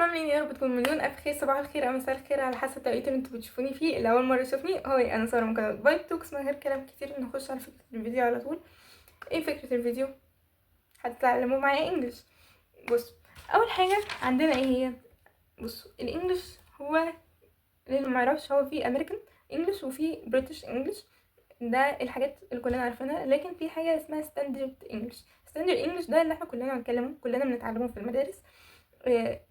عاملين ايه؟ يا رب تكونوا مليون الف خير. صباح الخير او مساء الخير على حسب التوقيت اللي انتوا بتشوفوني فيه. اللي اول مره يشوفني هو انا ساره من قناه فايب توكس. من غير كلام كتير نخش على فكره الفيديو على طول. ايه فكره الفيديو؟ هتتعلموا معايا انجلش. بص، اول حاجه عندنا ايه هي؟ بص، الانجليش هو اللي ما يعرفش هو في امريكان انجلش وفي بريتش انجلش. ده الحاجات اللي كلنا عارفينها. لكن في حاجه اسمها ستاندرد انجلش. ستاندرد انجلش ده اللي احنا كلنا بنتكلمه، كلنا بنتعلمه في المدارس.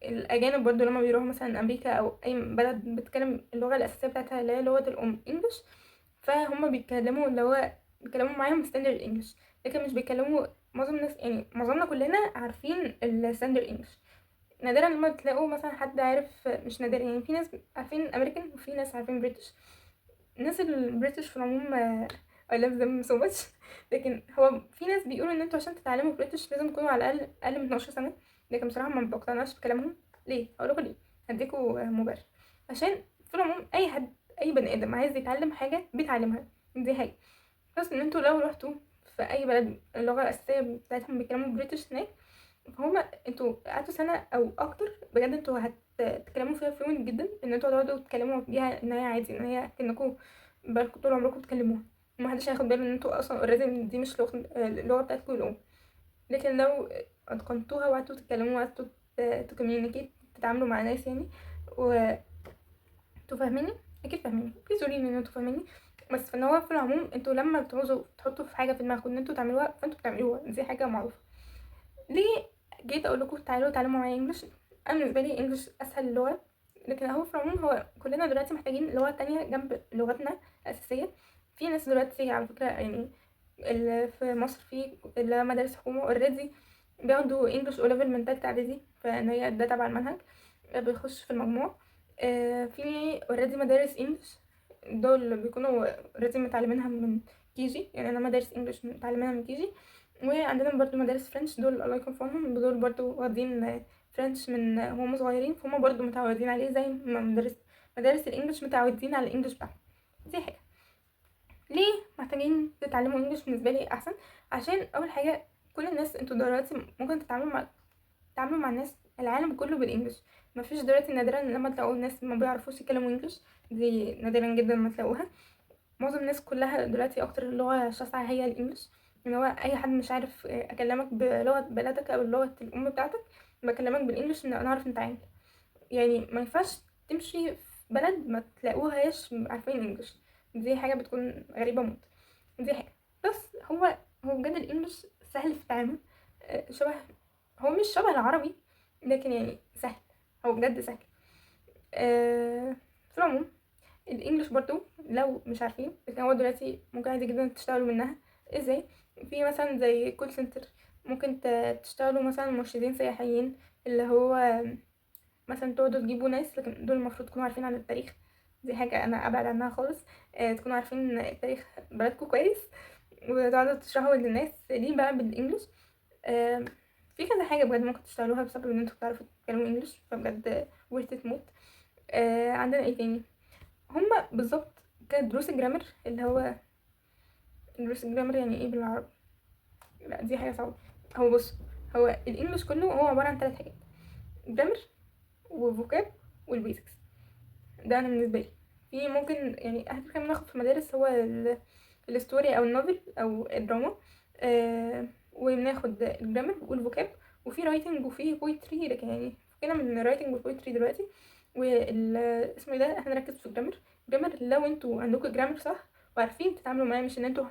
الاجانب برضو لما بيروحوا مثلا امريكا او اي بلد بتتكلم اللغه الاساسيه بتاعتها اللي هي لغه الام انجلش، فهم بيتكلموا اللي هو بيتكلموا معاهم ستاندرد انجلش. لكن مش بيتكلموا معظم الناس، يعني معظمنا كلنا عارفين الستاندرد انجلش. نادرا لما تلاقوا مثلا حد عارف، مش نادرا يعني، في ناس عارفين امريكان وفي ناس عارفين بريتش. الناس البريتش في العموم I love them so much. لكن هو في ناس بيقولوا ان انتوا عشان تتعلموا بريتش لازم تكونوا على الاقل اقل من 12 سنه. لكن بصراحه ما بقتنعش بكلامهم. ليه؟ هقول لكم ليه. هديكوا مبرر. عشان في العموم اي حد، اي بني ادم عايز يتعلم حاجه بيتعلمها. دي حاجه. بس ان انتوا لو رحتوا في اي بلد اللغه الاساسيه بتاعتهم بيتكلموا بريتش هناك، فهما انتوا قعدتوا سنه او اكتر بجد انتوا هتتكلموا فيها فلوينت جدا. ان انتوا تقعدوا تتكلموا بيها ان هي عادي، ان هي كأنكوا بقالكوا طول عمركم بتكلموها. ومحدش هياخد باله ان انتوا اصلا اوريدي دي مش اللغه بتاعتكم الام. لكن لو اتقنتوها وقعدتوا تتكلموا وقعدتوا تكوميونيكيت، تتعاملوا مع ناس يعني، وانتوا فاهميني. اكيد فاهميني، بليز قولي ان انتوا فاهميني. بس فان هو في العموم انتوا لما بتعوزوا تحطوا في حاجه في دماغكم ان انتوا تعملوها فانتوا بتعملوها. دي حاجه معروفه. ليه جيت اقول لكم تعالوا اتعلموا معايا انجلش؟ انا بالنسبه لي انجلش اسهل لغه. لكن اهو في العموم هو كلنا دلوقتي محتاجين لغه تانية جنب لغتنا الاساسيه. في ناس دلوقتي على فكره يعني اللي في مصر في اللي مدارس حكومه اوريدي بياخدوا انجلش او ليفل من تالتة اعدادي، فان هي ده تبع المنهج بيخش في المجموع. في اوريدي مدارس انجلش دول بيكونوا اوريدي متعلمينها من كيجي. يعني انا مدارس انجلش متعلمينها من كيجي. وعندنا برضو مدارس فرنش، دول الله يكون في عونهم، دول برضو واخدين فرنش من هم صغيرين، فهم برضو متعودين عليه زي ما مدارس الانجليش متعودين على الانجليش بتاعهم. دي حاجه. ليه محتاجين تتعلموا انجليش؟ بالنسبه لي احسن عشان اول حاجه كل الناس انتوا دلوقتي ممكن تتعاملوا مع الناس العالم كله بالانجليش. مفيش دلوقتي، نادرا لما تلاقوا الناس ما بيعرفوش يتكلموا انجليش. دي نادرا جدا ما تلاقوها. معظم الناس كلها دلوقتي اكتر لغه شاسعه هي الانجليش. ان هو اي حد مش عارف اكلمك بلغه بلدك او لغه الام بتاعتك، بكلمك بالانجليش ان انا اعرف نتعامل. يعني ما ينفعش تمشي في بلد ما تلاقوهاش عارفين انجليش. دي حاجه بتكون غريبه موت. دي حاجه. بس هو بجد الانجليش سهل في التعامل. شبه، هو مش شبه العربي لكن يعني سهل. هو بجد سهل. في العموم الانجليش برضو لو مش عارفين، لكن هو دلوقتي ممكن عادي جدا تشتغلوا منها. ازاي؟ في مثلا زي كول سنتر، ممكن تشتغلوا مثلا مرشدين سياحيين. اللي هو مثلا تقعدوا تجيبوا ناس، لكن دول المفروض تكونوا عارفين عن التاريخ. دي حاجة أنا أبعد عنها خالص. تكونوا عارفين التاريخ بلدكم كويس وتقعدوا تشرحوا للناس ليه بقى بالإنجليش. آه في كذا حاجة بجد ممكن تشتغلوها بسبب إن انتوا بتعرفوا تتكلموا إنجليش، فبجد ورثة تموت. عندنا ايه تاني؟ هما بالظبط كدروس الجرامر. اللي هو دروس الجرامر يعني ايه بالعربي؟ لا دي حاجه صعبه. هو بص، هو الانجليش كله هو عباره عن 3 حاجات: جرامر وفوكاب والبيزكس. ده انا بالنسبه لي في ممكن يعني احنا كنا بناخد في مدارس هو الستوري او النوفل او الدراما. وبناخد الجرامر والفوكاب وفي رايتنج وفي بويتري. لكن يعني فكنا من الرايتنج والبويتري دلوقتي. اسمه ده احنا نركز في الجرامر. الجرامر لو انتوا عندكم جرامر صح وعارفين تتعاملوا معاه، مش ان انتوا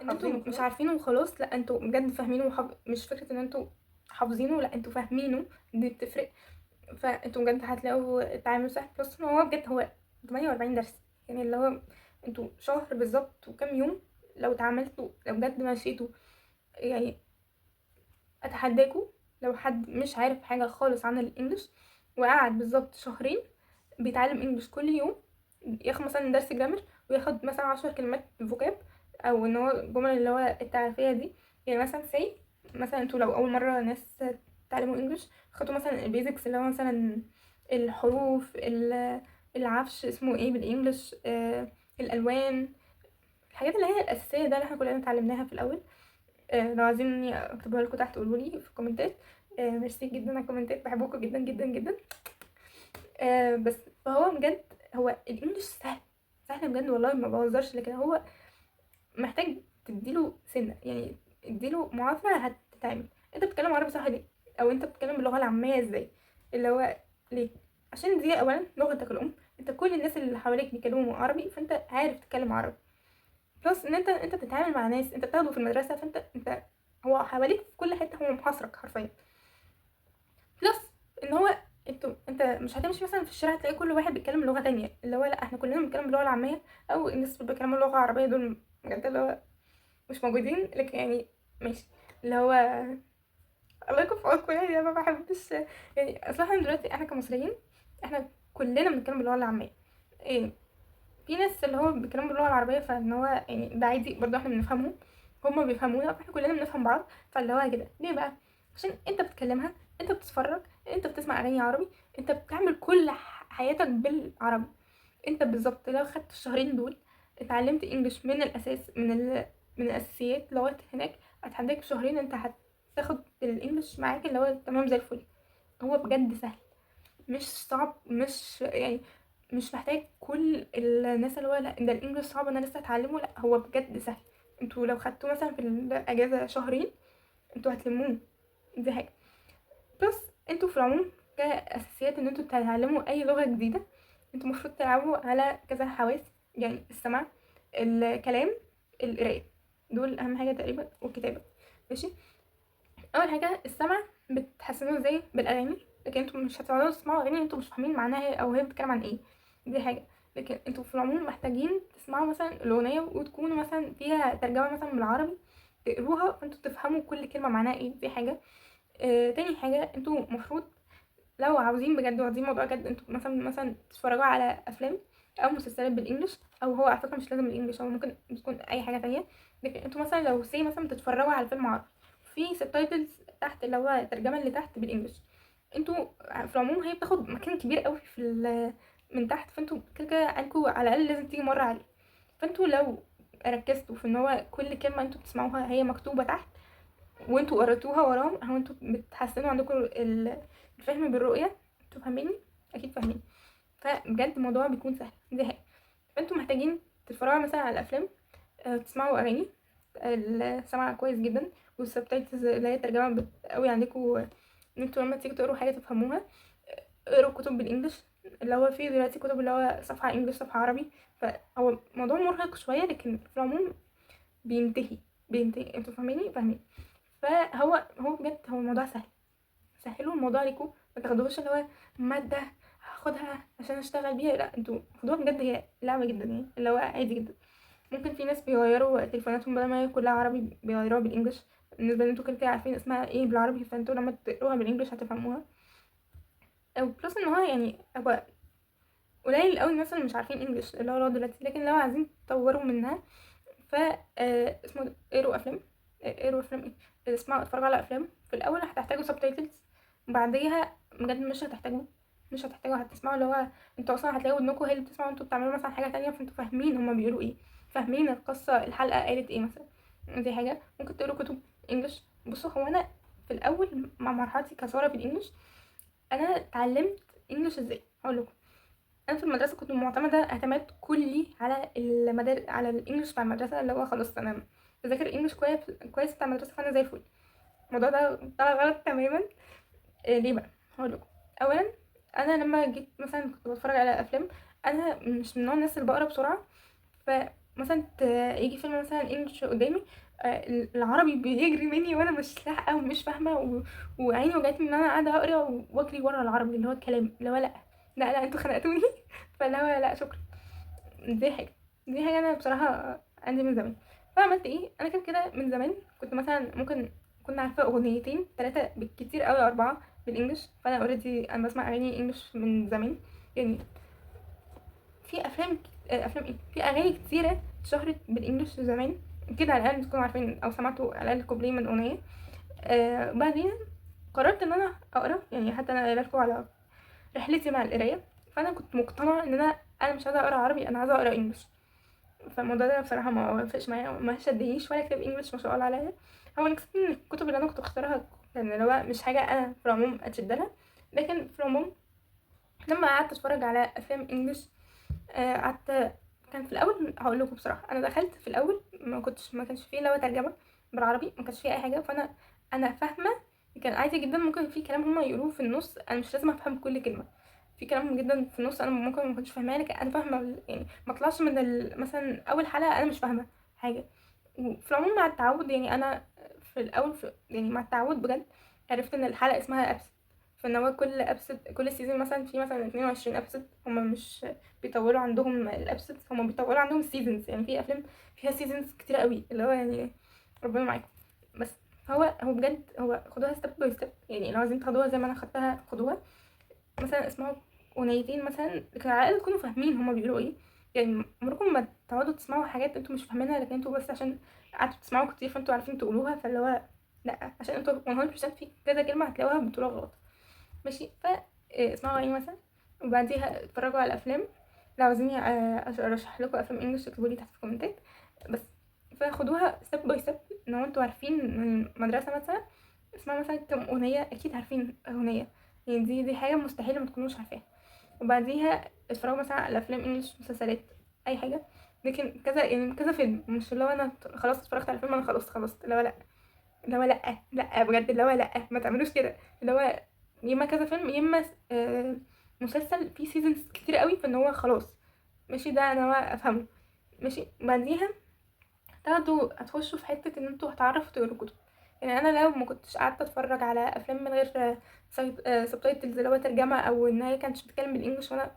مش عارفينه وخلاص، لا انتوا بجد فاهمينه مش فكره ان انتوا حافظينه، لا انتوا فاهمينه. دي بتفرق. فانتوا بجد هتلاقوا التعامل سهل. بس هو بجد هو 48 درس. يعني اللي هو انتوا شهر بالظبط وكام يوم لو اتعاملتوا، لو بجد مشيتوا. يعني اتحداكوا لو حد مش عارف حاجه خالص عن الانجليش وقعد بالظبط شهرين بيتعلم انجليش كل يوم، ياخد مثلا درس جرامر وياخد مثلا 10 كلمات فوكاب او ان هو الجمل اللي هو التعريفيه دي. يعني مثلا مثلا انتوا لو اول مره ناس تعلموا انجليش خدوا مثلا البيزكس اللي هو مثلا الحروف العفش اسمه ايه بالانجليش، الالوان، الحاجات اللي هي الاساسيه ده اللي احنا كلنا اتعلمناها في الاول. لو عايزين اكتبها لكم تحت قولوا لي في الكومنتات. ميرسي جدا على الكومنتات، بحبكم جدا جدا جدا. بس فهو بجد هو الانجليش سهل، سهل بجد والله ما بهزرش، لكن هو محتاج تديله سنه، يعني اديله معافره هتتعمل. انت بتتكلم عربي صح ليه؟ او انت بتتكلم باللغه العاميه ازاي؟ اللي هو ليه؟ عشان دي اولا لغتك الام، انت كل الناس اللي حواليك بيتكلموا عربي، فانت عارف تتكلم عربي. بلس ان انت بتتعامل مع ناس انت بتاخده في المدرسه، فانت هو حواليك في كل حته، هو محاصرك حرفيا. بلس ان هو انت مش هتمشي مثلا في الشارع تلاقي كل واحد بيتكلم لغه تانية، اللي هو لا احنا كلنا بنتكلم باللغه العاميه، او الناس اللي بيتكلموا اللغه العربيه دول بجد اللي هو مش موجودين، لكن يعني ماشي اللي هو الله يكون في عونكم، يعني انا ما بحبش، يعني اصلا احنا دلوقتي احنا كمصريين احنا كلنا بنتكلم باللغه العاميه. إيه، في ناس اللي هو بيتكلموا باللغه العربيه فان هو يعني ده عادي برضه احنا بنفهمهم، هما بيفهمونا، فاحنا كلنا بنفهم بعض. فاللي هو كده ليه بقى؟ عشان انت بتتكلمها، انت بتتفرج، انت بتسمع اغاني عربي، انت بتعمل كل حياتك بالعربي. انت بالظبط لو خدت الشهرين دول اتعلمت انجليش من الاساس، من الاساسيات لغايه هناك، هتحتاج شهرين انت هتاخد الانجليش معاك اللي هو تمام زي الفل. هو بجد سهل، مش صعب، مش يعني مش محتاج كل الناس اللي هو لا ده الانجليش صعب انا لسه اتعلمه، لا هو بجد سهل. انتوا لو خدتوه مثلا في الاجازه شهرين انتوا هتلموه. دي حاجه. بس انتوا في العموم كاساسيات ان انتوا تتعلموا اي لغه جديده، انتوا المفروض تلعبوا على كذا حواس، يعني السمع، الكلام، القرايه، دول اهم حاجه تقريبا، والكتابه. ماشي. اول حاجه السمع بتحسنوه ازاي؟ بالاغاني، لكن انتوا مش هتقعدوا تسمعوا اغاني انتوا مش فاهمين معناها إيه او هي بتتكلم عن ايه. دي حاجه. لكن انتوا في العموم محتاجين تسمعوا مثلا الاغنيه وتكونوا مثلا فيها ترجمه مثلا بالعربي، تقروها فانتوا تفهموا كل كلمه معناها ايه. دي حاجه. تاني حاجه انتوا مفروض لو عاوزين بجد وعاوزين موضوع جد، انتوا مثلا تتفرجوا على افلام او مسلسلات بالانجلش، او هو على فكره مش لازم الانجليش، هو ممكن تكون اي حاجه تانية. لكن انتوا مثلا لو سي مثلا بتتفرجوا على فيلم عربي في سبتايتلز تحت اللي هو الترجمه اللي تحت بالانجلش، انتوا في العموم هي بتاخد مكان كبير قوي من تحت، فانتوا كده كده عندكوا على الاقل لازم تيجي مره عليه. فانتوا لو ركزتوا في ان هو كل كلمه انتوا بتسمعوها هي مكتوبه تحت وانتوا قريتوها وراهم، هو انتوا بتحسنوا عندكم الفهم بالرؤيه. انتوا فاهميني؟ اكيد فاهمين. فبجد الموضوع بيكون سهل. دي حاجه. فانتوا محتاجين تتفرجوا مثلا على الافلام، تسمعوا اغاني، السمع كويس جدا، والسبتايتلز اللي هي ترجمه قوي عندكم ان انتوا لما تيجوا تقروا حاجه تفهموها. اقروا كتب بالانجلش، اللي هو في دلوقتي كتب اللي هو صفحه انجلش صفحه عربي، فهو موضوع مرهق شويه لكن في العموم بينتهي انتوا فاهميني؟ فاهمين. فهو بجد هو الموضوع سهل، سهلوا الموضوع ليكم. ما تاخدوش اللي هو مادة هاخدها عشان اشتغل بيها، لا انتوا خدوها بجد هي لعبة جدا، يعني اللي هو عادي جدا. ممكن في ناس بيغيروا تليفوناتهم بدل ما هي كلها عربي بيغيروها بالانجلش، بالنسبة ان انتوا كده كده عارفين اسمها ايه بالعربي، فانتوا لما تقروها بالانجلش هتفهموها. او بلس ان هو يعني هو قليل قوي الناس اللي مش عارفين انجلش اللي هو لغاية دلوقتي، لكن لو عايزين تطوروا منها ف اسمه ده اقروا افلام. اقروا افلام ايه، اسمعوا اتفرجوا على افلام. في الاول هتحتاجوا سبتايتلز، بعديها بجد مش هتحتاجوا هتسمعوا اللي هو انتوا اصلا هتلاقوا ودنكم هي اللي بتسمعوا، انتوا بتعملوا مثلا حاجه تانية فانتوا فاهمين هما بيقولوا ايه، فاهمين القصه الحلقه قالت ايه مثلا. دي حاجه. ممكن تقروا كتب انجلش. بصوا هو انا في الاول مع مرحلتي كساره في الانجليش انا اتعلمت انجلش ازاي. هقول لكم. انا في المدرسه كنت معتمده اعتماد كلي على على الانجليش بتاع المدرسه، اللي هو خلاص انا بذاكر انجليش كويس كويس بتاع المدرسه فانا زي الفل. الموضوع ده طلع غلط تماما. ليه بقى؟ هقول لكم. اولا انا لما جيت مثلا كنت بتفرج على افلام، انا مش من نوع الناس اللي بقرا بسرعه. فمثلا يجي فيلم مثلا انجليش قدامي، العربي بيجري مني وانا مش لاحقه ومش فاهمه وعيني وجعتني ان انا قاعده اقرا واجري ورا العربي اللي هو الكلام اللي هو لا لا لا انتوا خنقتوني. فاللي هو لا شكرا. دي حاجه انا بصراحه عندي من زمان. فعملت ايه؟ انا كده كده من زمان كنت مثلا ممكن كنا عارفه اغنيتين ثلاثه بالكتير قوي اربعه بالانجلش، فانا اوريدي انا بسمع اغاني انجلش من زمان. يعني في افلام ايه، في اغاني كتيره اتشهرت بالانجلش زمان كده، على الاقل تكونوا عارفين او سمعتوا على الاقل كوبليه من اغنيه. بعدين قررت ان انا اقرا، يعني حتى انا قايله لكم على رحلتي مع القرايه. فانا كنت مقتنعه ان انا مش عايزه اقرا عربي، انا عايزه اقرا انجلش. فالموضوع ده بصراحه ما وقفش معايا، ما شدنيش ولا كتاب انجلش ما شاء الله عليا. هو انا كسبت من الكتب اللي انا كنت بختارها، يعني اللي هو مش حاجه انا في العموم اتشد لها، لكن في العموم لما قعدت اتفرج على افلام انجلش، قعدت. كان في الاول هقول لكم بصراحه، انا دخلت في الاول ما كانش فيه لغه ترجمه بالعربي، ما كانش فيه اي حاجه، انا فاهمه. كان عادي جدا ممكن في كلام هما يقولوه في النص انا مش لازم افهم كل كلمه. في كلام جدا في النص انا ممكن ما كنتش فاهماه، لكن انا فاهمه يعني ما طلعش من مثلا اول حلقه انا مش فاهمه حاجه. وفي العموم مع التعود يعني انا في الاول يعني مع التعود بجد عرفت ان الحلقه اسمها ابسط. فان هو كل سيزون مثلا في مثلا 22 ابسط، هما مش بيطولوا عندهم الابسط، هما بيطولوا عندهم السيزونز. يعني في افلام فيها سيزونز كتير قوي اللي هو يعني ربنا معاكم. بس هو بجد هو خدوها ستيب باي ستيب، يعني لو عايزين تاخدوها زي ما انا خدتها خدوها. مثلا اسمعوا اغنيتين مثلا لكن على الاقل تكونوا فاهمين هما بيقولوا ايه. يعني عمركم ما تقعدوا تسمعوا حاجات انتوا مش فاهمينها، لكن انتوا بس عشان قعدتوا تسمعوا كتير فانتوا عارفين تقولوها، فاللي هو لا، عشان انتوا 100% في كذا كلمه هتلاقوها بتقولوها غلط. ماشي. اسمعوا اغاني مثلا، وبعديها اتفرجوا على افلام. لو عاوزين ارشح لكم افلام انجلش اكتبوا لي تحت في الكومنتات. بس فخدوها ستيب باي ستيب، ان هو انتوا عارفين من المدرسه مثلا اسمعوا مثلا كم اغنيه، اكيد عارفين اغنيه. يعني دي حاجه مستحيل ما تكونوش عارفاها. وبعديها اتفرجوا مثلا على افلام انجلش، مسلسلات، اي حاجه. لكن كذا يعني كذا فيلم، مش اللي هو انا خلاص اتفرجت على فيلم انا خلاص خلصت، اللي هو لا. اللي هو لا لا بجد، اللي هو لا ما تعملوش كده. اللي هو يا اما كذا فيلم يا اما مسلسل فيه سيزونز كتير قوي فان هو خلاص. ماشي، ده انا بقى افهمه. ماشي. بعديها هتخشوا في حته ان انتوا هتعرفوا تقروا كتب. يعني انا لو ما كنتش قعدت اتفرج على افلام من غير سبتايتلز اللي هو ترجمه، او ان هي كانتش بتتكلم بالانجلش، وانا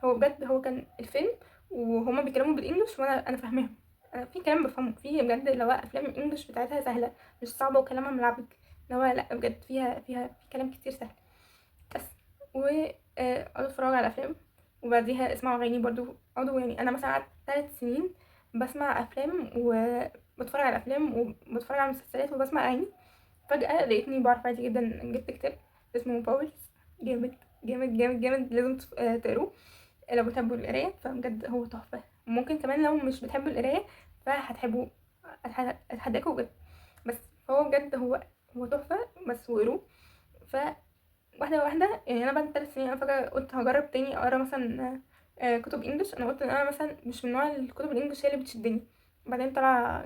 هو بجد هو كان الفيلم وهما بيتكلموا بالانجلش وانا فاهماهم. انا في كلام بفهمه في بجد، اللي هو افلام الانجليش بتاعتها سهله مش صعبه وكلامها ملعبك. اللي هو لا بجد فيها في كلام كتير سهل. بس اقعدوا اتفرجوا على افلام، وبعديها اسمعوا اغاني برضو. اقعدوا يعني انا مثلا قعدت 3 سنين بسمع افلام وبتفرج على افلام وبتفرج على مسلسلات وبسمع اغاني. فجاه لقيتني بعرف عادي جدا. جبت كتاب اسمه باولز، جامد جامد جامد جامد، لازم تقروه لو بتحبوا القرايه. فبجد هو تحفه. ممكن كمان لو مش بتحبوا القرايه فهتحبوه، هتحداكوا بجد. بس فهو بجد هو تحفه. بس وقروه. ف واحده واحده يعني انا بعد 3 سنين انا فجاه قلت هجرب تاني اقرا مثلا كتب انجلش. انا قلت ان انا مثلا مش من نوع الكتب الانجليش هي اللي بتشدني. بعدين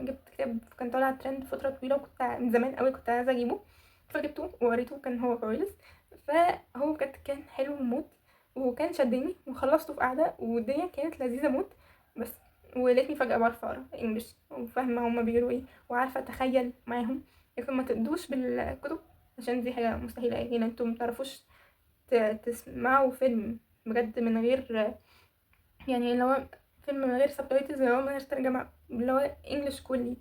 جبت كتاب كان طالع ترند فتره طويله، وكنت من زمان قوي كنت عايزه اجيبه، فجبته وقريته. كان هو كويس. فهو بجد كان حلو موت، وكان شدني وخلصته في قعده والدنيا كانت لذيذه موت. بس ولقيتني فجاه بعرف اقرا انجلش وفاهمه هما بيقولوا ايه وعارفه اتخيل معاهم. لكن ما تقدوش بالكتب عشان دي حاجة مستحيلة. يعني انتوا متعرفوش تسمعوا فيلم بجد من غير، يعني اللي هو فيلم من غير سبتايتلز، اللي هو من غير ترجمة، اللي هو انجلش كلي،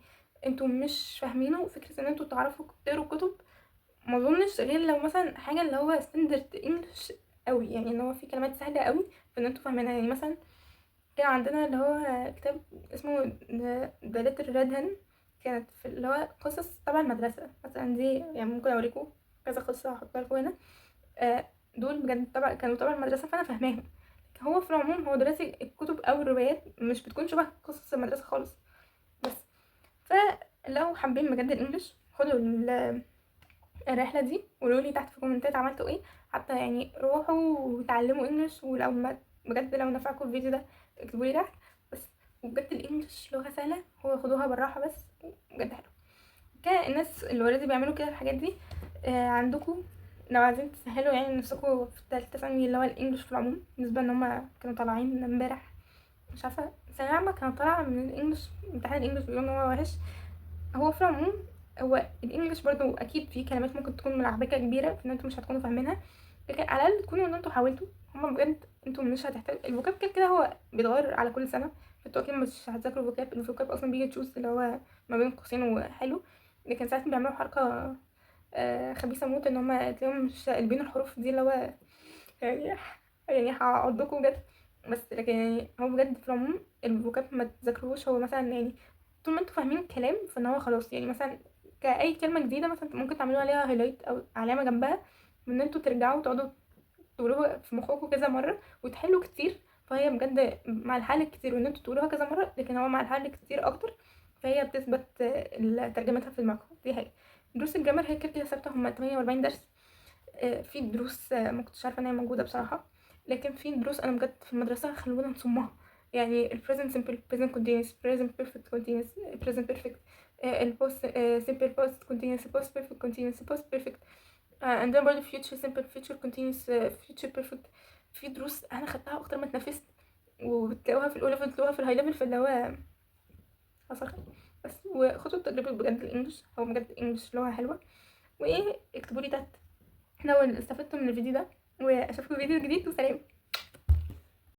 انتوا مش فاهمينه. فكرة ان انتوا تعرفوا تقروا كتب ما اظنش غير لو مثلا حاجة اللي هو ستاندرد انجلش قوي، يعني ان هو في كلمات سهلة قوي فان انتوا فاهمينها. يعني مثلا كان عندنا اللي هو كتاب اسمه The Little Red Hen، كانت في اللي هو قصص تبع المدرسة مثلا. دي يعني ممكن أوريكم كذا قصة هحطها لكم هنا. دول بجد كانوا تبع المدرسة فأنا فاهماهم. هو في العموم هو دلوقتي الكتب أو الروايات مش بتكون شبه قصص المدرسة خالص. بس فلو حابين بجد الإنجليش خدوا الرحلة دي وقولوا لي تحت في الكومنتات عملتوا ايه. حتى يعني روحوا وتعلموا انجلش، ولو ما بجد لو نفعكم الفيديو ده اكتبوا لي تحت. بس وبجد الانجليش لغة سهلة، هو خدوها بالراحة بس بجد حلو. الناس اللي اوريدي بيعملوا كده الحاجات دي عندكم لو عايزين تسهلوا يعني نفسكم في تالتة ثانوي اللي هو الانجليش في العموم، بالنسبة ان هما كانوا طالعين امبارح مش عارفة ثانوية عامة كانوا طالعة من الانجليش امتحان الانجليش بيقولوا ان هو وحش. هو في العموم هو الانجليش برضو اكيد في كلمات ممكن تكون ملعبكه كبيره في ان انتوا مش هتكونوا فاهمينها، لكن على الاقل تكونوا ان انتوا حاولتوا. هما بجد انتوا مش هتحتاج الفوكاب كده كده هو بيتغير على كل سنه. فانتوا اكيد مش هتذاكروا الفوكاب اصلا بيجي تشوز اللي هو ما بين قوسين وحلو. لكن ساعات بيعملوا حركه خبيثه موت ان هما تلاقيهم مش قلبين الحروف دي اللي هو يعني يعني هعضكوا بجد. بس لكن يعني هو بجد في العموم الفوكاب ما تذاكروش. هو مثلا يعني طول ما انتوا فاهمين الكلام فان هو خلاص. يعني مثلا كأي كلمة جديدة مثلا ممكن تعملوا عليها هايلايت أو علامة جنبها، وإن انتوا ترجعوا تقعدوا تقولوها في مخكم كذا مرة وتحلوا كتير. فهي بجد مع الحل كتير وإن انتوا تقولوها كذا مرة، لكن هو مع الحل كتير أكتر فهي بتثبت ترجمتها في دماغكم. دي حاجة. دروس الجمر هي كده كده ثابتة، هما 48 درس. في دروس ما كنتش عارفة إن هي موجودة بصراحة، لكن في دروس انا بجد في المدرسه خلونا نصمها، يعني ال present simple present continuous present perfect continuous present perfect ال post simple past continuous post perfect continuous post perfect عندنا برضه future simple future continuous future perfect. في دروس انا خدتها اكتر ما اتنفست، وبتلاقوها في الاو ليفل بتلاقوها في الهاي ليفل، فاللي هو حصل خير. بس وخدوا التجربة بجد الانجليش، هو بجد الانجليش لغة حلوة. وايه اكتبوا لي تحت لو استفدتوا من الفيديو ده، واشوفكم في فيديو جديد، وسلام.